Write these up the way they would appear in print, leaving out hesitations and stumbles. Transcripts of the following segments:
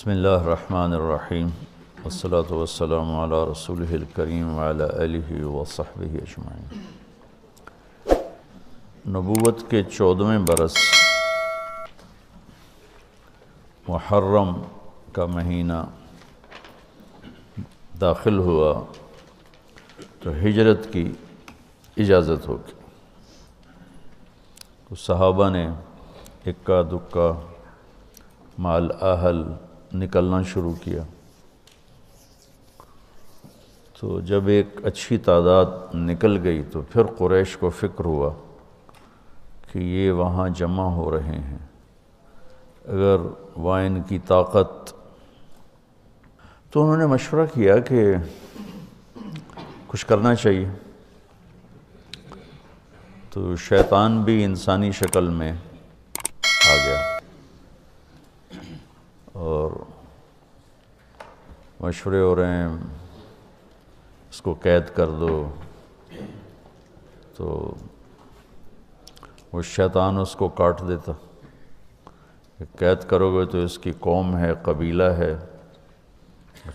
بسم اللہ الرحمن الرحیم والصلاة والسلام علی رسولہ الکریم وعلی آلہ وصحبہ اجمعین۔ نبوت کے 14ویں برس محرم کا مہینہ داخل ہوا تو ہجرت کی اجازت ہوگی۔ تو صحابہ نے اکا دکا مال اہل نکلنا شروع کیا۔ تو جب ایک اچھی تعداد نکل گئی تو پھر قریش کو فکر ہوا کہ یہ وہاں جمع ہو رہے ہیں، اگر وہاں ان کی طاقت، تو انہوں نے مشورہ کیا کہ کچھ کرنا چاہیے۔ تو شیطان بھی انسانی شکل میں آ گیا اور مشورے ہو رہے ہیں اس کو قید کر دو، تو وہ شیطان اس کو کاٹ دیتا کہ قید کرو گے تو اس کی قوم ہے، قبیلہ ہے،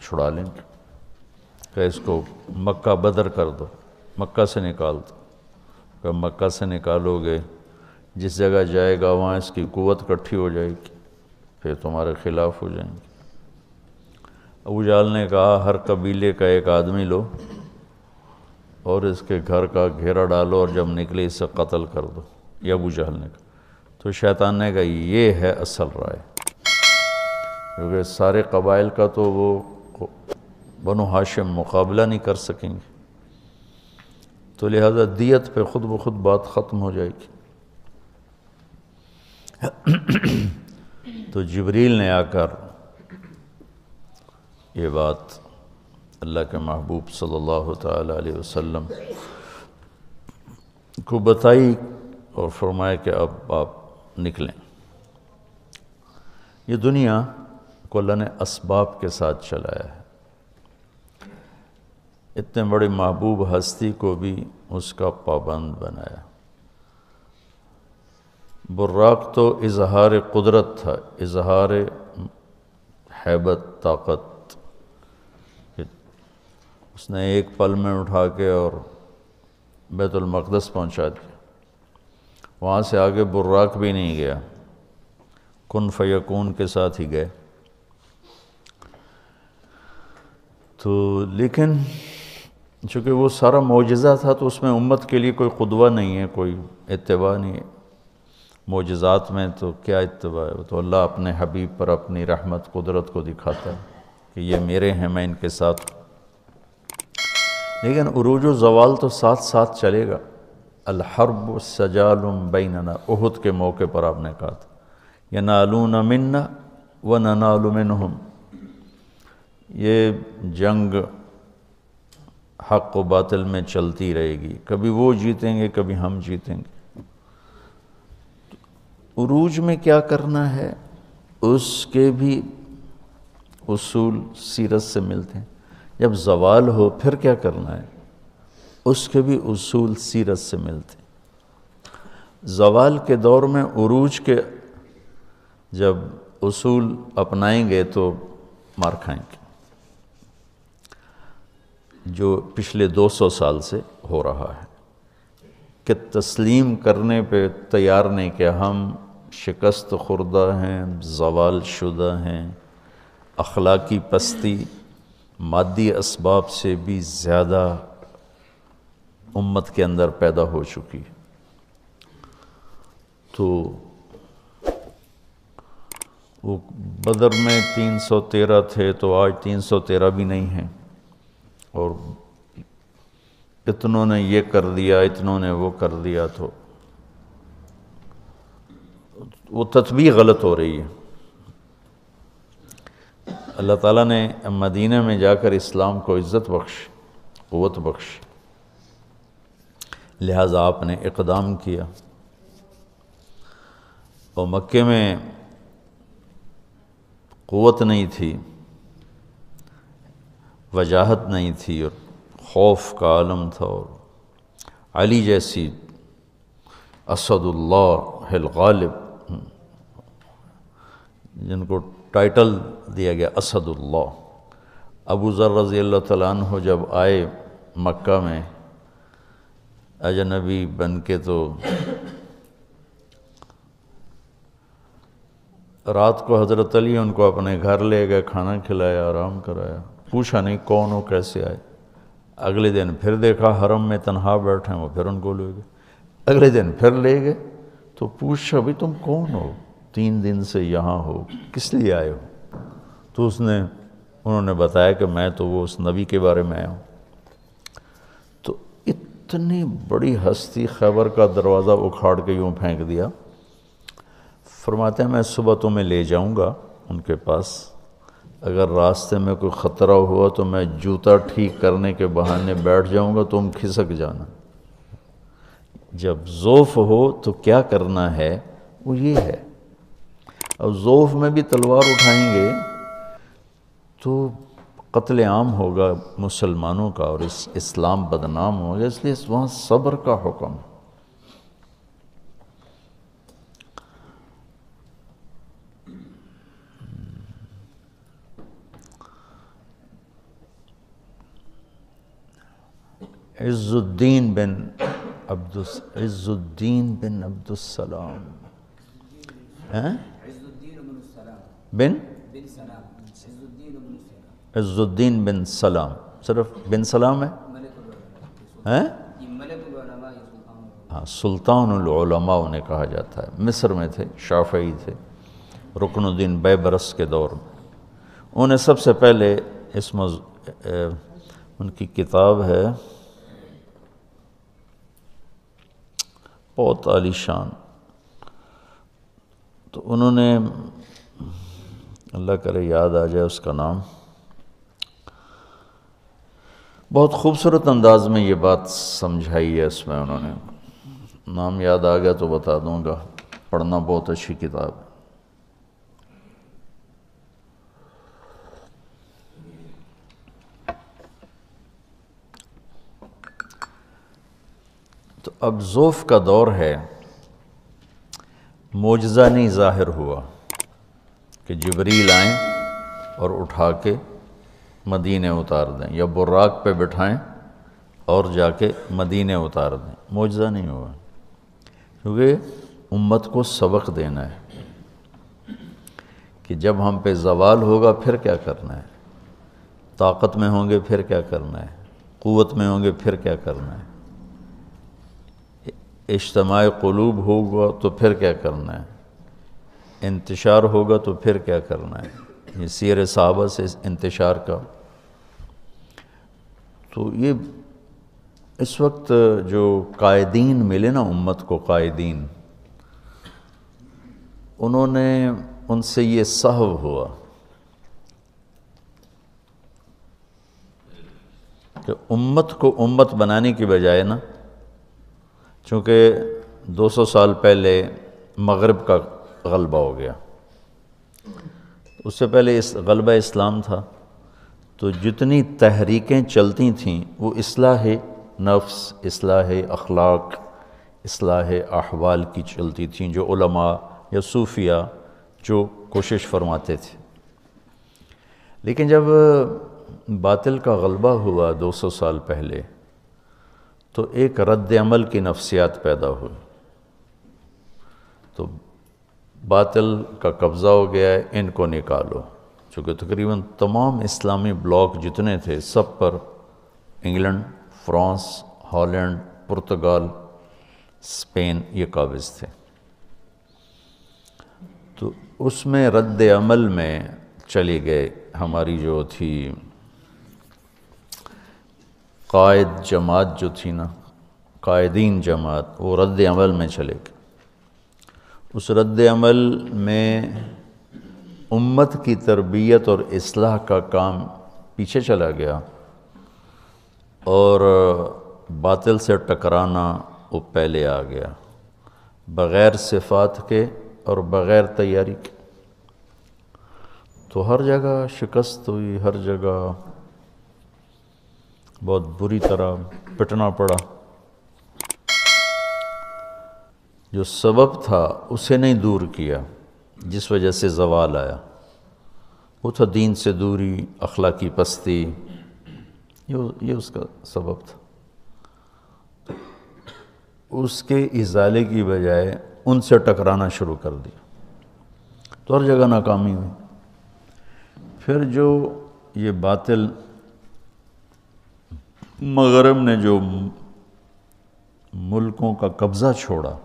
چھڑا لیں گے، کہ اس کو مکہ بدر کر دو، مکہ سے نکال دو۔ کہ مکہ سے نکالو گے، جس جگہ جائے گا وہاں اس کی قوت اکٹھی ہو جائے گی، پھر تمہارے خلاف ہو جائیں گے۔ ابو جہل نے کہا ہر قبیلے کا ایک آدمی لو اور اس کے گھر کا گھیرا ڈالو اور جب نکلے اسے قتل کر دو، یہ ابو جہل نے کہا۔ تو شیطان نے کہا یہ ہے اصل رائے، کیونکہ سارے قبائل کا تو وہ بنو ہاشم مقابلہ نہیں کر سکیں گے، تو لہذا دیت پہ خود بخود بات ختم ہو جائے گی۔ تو جبریل نے آ کر یہ بات اللہ کے محبوب صلی اللہ تعالیٰ علیہ وسلم کو بتائی اور فرمایا کہ اب آپ نکلیں۔ یہ دنیا کو اللہ نے اسباب کے ساتھ چلایا ہے، اتنے بڑے محبوب ہستی کو بھی اس کا پابند بنایا۔ براق تو اظہار قدرت تھا، اظہار ہیبت، طاقت۔ اس نے ایک پل میں اٹھا کے اور بیت المقدس پہنچا دیا، وہاں سے آگے براق بھی نہیں گیا، کن فیکون کے ساتھ ہی گئے۔ تو لیکن چونکہ وہ سارا معجزہ تھا تو اس میں امت کے لیے کوئی قدوہ نہیں ہے، کوئی اتباع نہیں ہے۔ معجزات میں تو کیا اتباع ہے، تو اللہ اپنے حبیب پر اپنی رحمت قدرت کو دکھاتا ہے کہ یہ میرے ہیں، میں ان کے ساتھ۔ لیکن عروج و زوال تو ساتھ ساتھ چلے گا۔ الحرب سجال بیننا، احد کے موقع پر آپ نے کہا تھا ینالون منا وننال منہم، یہ جنگ حق و باطل میں چلتی رہے گی، کبھی وہ جیتیں گے کبھی ہم جیتیں گے۔ عروج میں کیا کرنا ہے اس کے بھی اصول سیرت سے ملتے ہیں، جب زوال ہو پھر کیا کرنا ہے اس کے بھی اصول سیرت سے ملتے ہیں۔ زوال کے دور میں عروج کے جب اصول اپنائیں گے تو مار کھائیں گے، جو پچھلے 200 سال سے ہو رہا ہے کہ تسلیم کرنے پہ تیار نہیں کہ ہم شکست خوردہ ہیں، زوال شدہ ہیں، اخلاقی پستی مادی اسباب سے بھی زیادہ امت کے اندر پیدا ہو چکی۔ تو وہ بدر میں 313 تھے تو آج 313 بھی نہیں ہیں، اور اتنوں نے یہ کر دیا اتنوں نے وہ کر دیا، تو وہ تطبیق غلط ہو رہی ہے۔ اللہ تعالیٰ نے مدینہ میں جا کر اسلام کو عزت بخش، قوت بخش، لہٰذا آپ نے اقدام کیا۔ اور مکے میں قوت نہیں تھی، وجاہت نہیں تھی، اور خوف کا عالم تھا، اور علی جیسی اسد اللہ الغالب جن کو ٹائٹل دیا گیا اسد اللہ۔ ابو ذر رضی اللہ تعالیٰ عنہ جب آئے مکہ میں اجنبی بن کے، تو رات کو حضرت علی ان کو اپنے گھر لے گئے، کھانا کھلایا، آرام کرایا، پوچھا نہیں کون ہو، کیسے آئے۔ اگلے دن پھر دیکھا حرم میں تنہا بیٹھے ہیں، وہ پھر ان کو لے گئے۔ اگلے دن پھر لے گئے تو پوچھا بھی تم کون ہو، 3 دن سے یہاں ہو، کس لیے آئے ہو؟ تو انہوں نے بتایا کہ میں تو وہ اس نبی کے بارے میں آیا ہوں۔ تو اتنی بڑی ہستی خیبر کا دروازہ اکھاڑ کے یوں پھینک دیا۔ فرماتے ہیں میں صبح تمہیں لے جاؤں گا ان کے پاس، اگر راستے میں کوئی خطرہ ہوا تو میں جوتا ٹھیک کرنے کے بہانے بیٹھ جاؤں گا، تم کھسک جانا۔ جب ضعف ہو تو کیا کرنا ہے وہ یہ ہے۔ اب ضعف میں بھی تلوار اٹھائیں گے تو قتل عام ہوگا مسلمانوں کا، اور اسلام بدنام ہوگا، اس لیے وہاں صبر کا حکم۔ عز الدین بن عبد السلام عز الدین بن سلام، صرف بن سلام ہے؟ ہاں، سلطان العلماء انہیں کہا جاتا ہے۔ مصر میں تھے، شافعی تھے، رکن الدین بیبرس کے دور میں۔ انہیں سب سے پہلے ان کی کتاب ہے بہت عالی شان، تو انہوں نے، اللہ کرے یاد آ جائے اس کا نام، بہت خوبصورت انداز میں یہ بات سمجھائی ہے اس میں۔ انہوں نے نام یاد آ گیا تو بتا دوں گا، پڑھنا بہت اچھی کتاب ہے۔ تو اب ضعف کا دور ہے، معجزہ نہیں ظاہر ہوا کہ جبریل آئیں اور اٹھا کے مدینے اتار دیں، یا براق پہ بٹھائیں اور جا کے مدینے اتار دیں، معجزہ نہیں ہوا، کیونکہ امت کو سبق دینا ہے کہ جب ہم پہ زوال ہوگا پھر کیا کرنا ہے، طاقت میں ہوں گے پھر کیا کرنا ہے، قوت میں ہوں گے پھر کیا کرنا ہے، اجتماع قلوب ہوگا تو پھر کیا کرنا ہے، انتشار ہوگا تو پھر کیا کرنا ہے۔ یہ سیر صحابہ سے انتشار کا، تو یہ اس وقت جو قائدین ملے نا امت کو، قائدین، انہوں نے ان سے یہ سہو ہوا کہ امت کو امت بنانے کی بجائے نا، چونکہ 200 سال پہلے مغرب کا غلبہ ہو گیا، اس سے پہلے غلبہ اسلام تھا، تو جتنی تحریکیں چلتی تھیں وہ اصلاح نفس، اصلاح اخلاق، اصلاح احوال کی چلتی تھیں، جو علماء یا صوفیہ جو کوشش فرماتے تھے۔ لیکن جب باطل کا غلبہ ہوا 200 سال پہلے، تو ایک رد عمل کی نفسیات پیدا ہوئی، تو باطل کا قبضہ ہو گیا ہے، ان کو نکالو، چونکہ تقریباً تمام اسلامی بلاک جتنے تھے سب پر England, France, Holland, Portugal, Spain یہ قابض تھے۔ تو اس میں رد عمل میں چلی گئے ہماری جو تھی قائد جماعت جو تھی نا، قائدین جماعت، وہ رد عمل میں چلے گئے۔ اس رد عمل میں امت کی تربیت اور اصلاح کا کام پیچھے چلا گیا، اور باطل سے ٹکرانا وہ پہلے آ گیا، بغیر صفات کے اور بغیر تیاری کے۔ تو ہر جگہ شکست ہوئی، ہر جگہ بہت بری طرح پٹنا پڑا۔ جو سبب تھا اسے نہیں دور کیا، جس وجہ سے زوال آیا، وہ تھا دین سے دوری، اخلاقی پستی، یہ اس کا سبب تھا۔ اس کے ازالے کی بجائے ان سے ٹکرانا شروع کر دیا تو ہر جگہ ناکامی ہوئی۔ پھر جو یہ باطل مغرب نے جو ملکوں کا قبضہ چھوڑا،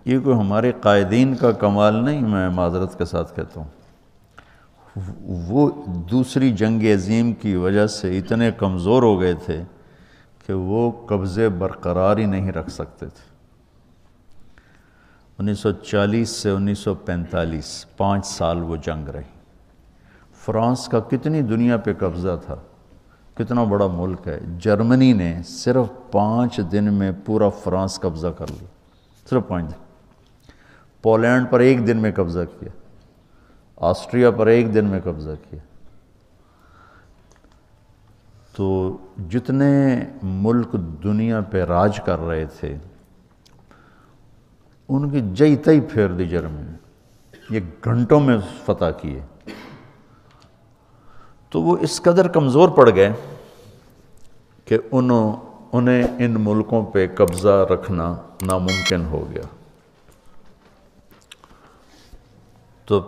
یہ کوئی ہمارے قائدین کا کمال نہیں، میں معذرت کے ساتھ کہتا ہوں، وہ دوسری جنگ عظیم کی وجہ سے اتنے کمزور ہو گئے تھے کہ وہ قبضے برقرار ہی نہیں رکھ سکتے تھے۔ 1940 سے 1945 5 سال وہ جنگ رہی۔ فرانس کا کتنی دنیا پہ قبضہ تھا، کتنا بڑا ملک ہے، جرمنی نے صرف 5 دن میں پورا فرانس قبضہ کر لیا، صرف 5 دن۔ پولینڈ پر 1 دن میں قبضہ کیا، آسٹریا پر 1 دن میں قبضہ کیا۔ تو جتنے ملک دنیا پہ راج کر رہے تھے ان کی جئی تئی پھیر دی جرمنی نے، یہ گھنٹوں میں فتح کیے۔ تو وہ اس قدر کمزور پڑ گئے کہ انہیں ان ملکوں پہ قبضہ رکھنا ناممکن ہو گیا۔ تو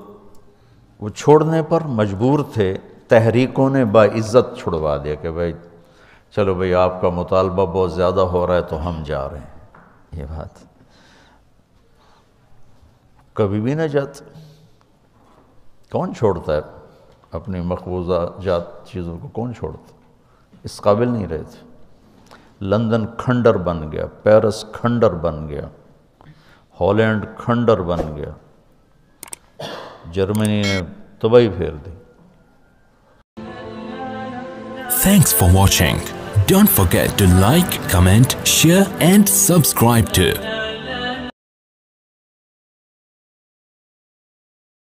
وہ چھوڑنے پر مجبور تھے، تحریکوں نے باعزت چھڑوا دیا کہ بھائی چلو بھائی آپ کا مطالبہ بہت زیادہ ہو رہا ہے تو ہم جا رہے ہیں۔ یہ بات کبھی بھی نہ جاتے، کون چھوڑتا ہے اپنی مقبوضہ جات چیزوں کو، کون چھوڑتا، اس قابل نہیں رہے تھے۔ لندن کھنڈر بن گیا، پیرس کھنڈر بن گیا، ہالینڈ کھنڈر بن گیا، جرمنی نے تباہی پھیر دی۔ Thanks for watching. Don't forget to like, comment, share and subscribe to